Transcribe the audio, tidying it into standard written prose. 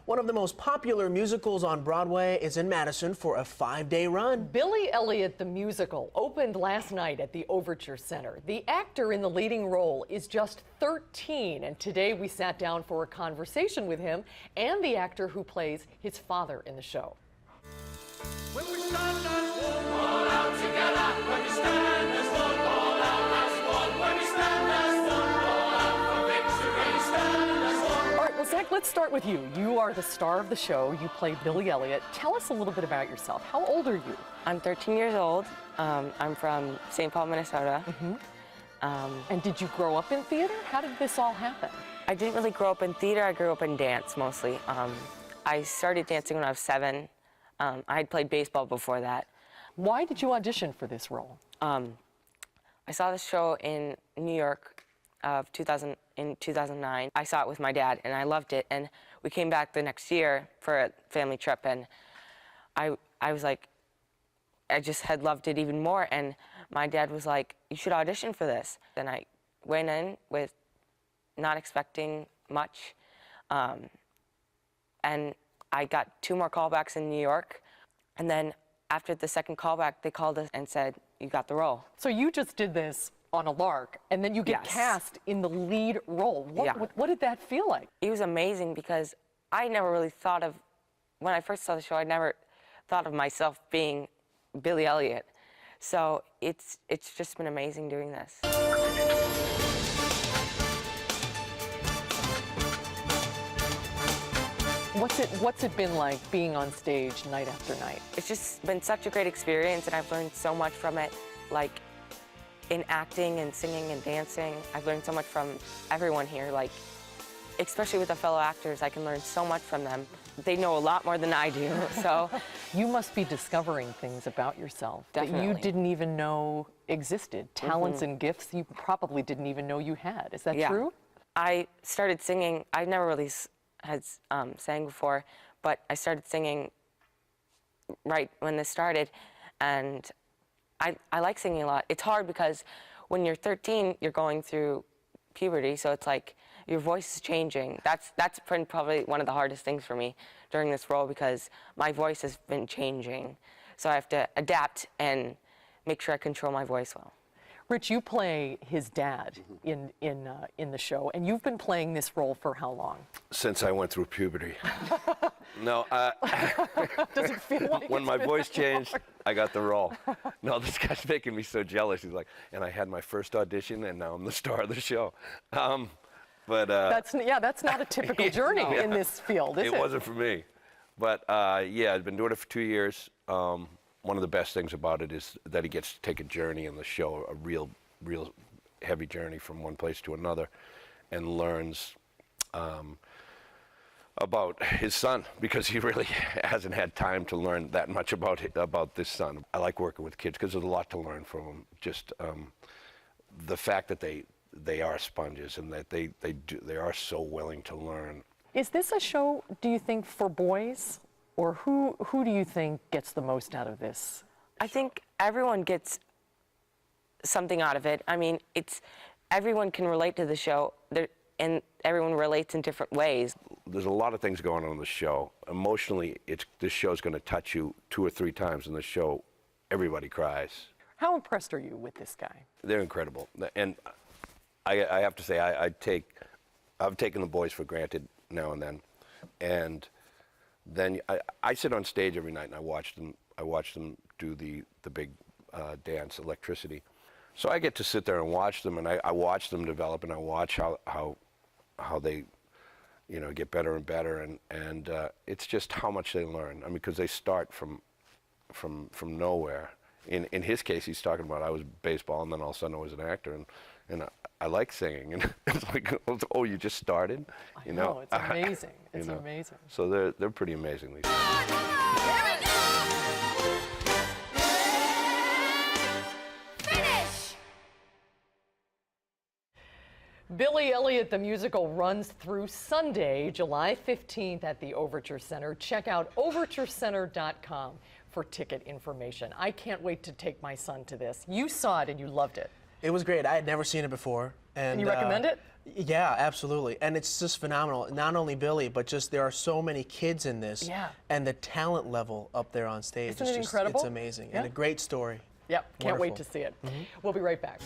One of the most popular musicals on Broadway is in Madison for a 5-day run. Billy Elliott, the musical, opened last night at the Overture Center. The actor in the leading role is just 13, and today we sat down for a conversation with him and the actor who plays his father in the show. When we stand as one, all out together. When we stand as one, all out as one. When we stand as one, all out for victory. Stand as one. All right, well, Zach, let's start with you. You are the star of the show. You play Billy Elliott. Tell us a little bit about yourself. How old are you? I'm 13 years old. I'm from St. Paul, Minnesota. And did you grow up in theater? How did this all happen? I didn't really grow up in theater. I grew up in dance mostly. I started dancing when I was 7. I had played baseball before that. Why did you audition for this role? I saw this show in New York in 2009. I saw it with my dad, and I loved it. And we came back the next year for a family trip, and I was like, I just had loved it even more. And my dad was like, you should audition for this. And I went in with not expecting much. And I got 2 more callbacks in New York. And then after the second callback, they called us and said, you got the role. So you just did this on a lark, and then you get cast in the lead role. What did that feel like? It was amazing because I never really thought of, when I first saw the show, I never thought of myself being Billy Elliott. So it's just been amazing doing this. What's it been like being on stage night after night? It's just been such a great experience, and I've learned so much from it, like in acting and singing and dancing. I've learned so much from everyone here, like especially with the fellow actors. I can learn so much from them. They know a lot more than I do, so. You must be discovering things about yourself Definitely. that you didn't even know existed. Talents and gifts you probably didn't even know you had. Is that true? I started singing. I never really had sang before, but I started singing right when this started, and I like singing a lot. It's hard because when you're 13, you're going through puberty, so it's like your voice is changing. That's been probably one of the hardest things for me during this role, because my voice has been changing, so I have to adapt and make sure I control my voice well. Rich, you play his dad in the show, and you've been playing this role for how long? Since I went through puberty. No, Does it feel like when my voice changed, I got the role. No, this guy's making me so jealous. He's like, and I had my first audition, and now I'm the star of the show. That's not a typical journey in this field, is it? It wasn't for me. But yeah, I've been doing it for 2 years. One of the best things about it is that he gets to take a journey in the show, a real heavy journey from one place to another, and learns about his son, because he really hasn't had time to learn that much about this son. I like working with kids because there's a lot to learn from them. Just the fact that they are sponges, and that they are so willing to learn. Is this a show, do you think, for boys? Or who do you think gets the most out of this? I think everyone gets something out of it. I mean, everyone can relate to the show, and everyone relates in different ways. There's a lot of things going on in the show. Emotionally, this show's going to touch you 2 or 3 times in the show. Everybody cries. How impressed are you with this guy? They're incredible, and I have to say, I've taken the boys for granted now and then, and then I sit on stage every night and I watch them do the big dance, Electricity. So I get to sit there and watch them, and I watch them develop, and I watch how they, get better and better, and it's just how much they learn. I mean, because they start from nowhere. In his case, he's talking about, I was baseball, and then all of a sudden I was an actor, and I like singing, and it's like, oh, you just started? I know, it's amazing. It's amazing. So they're pretty amazing, these Billy Elliott, the musical, runs through Sunday, July 15th at the Overture Center. Check out overturecenter.com for ticket information. I can't wait to take my son to this. You saw it and you loved it. It was great. I had never seen it before. And you recommend it? Yeah, absolutely. And it's just phenomenal. Not only Billy, but just there are so many kids in this. Yeah. And the talent level up there on stage Isn't is it just, incredible? it's amazing. Yeah. And a great story. Yep, can't wait to Wonderful. see it. We'll be right back.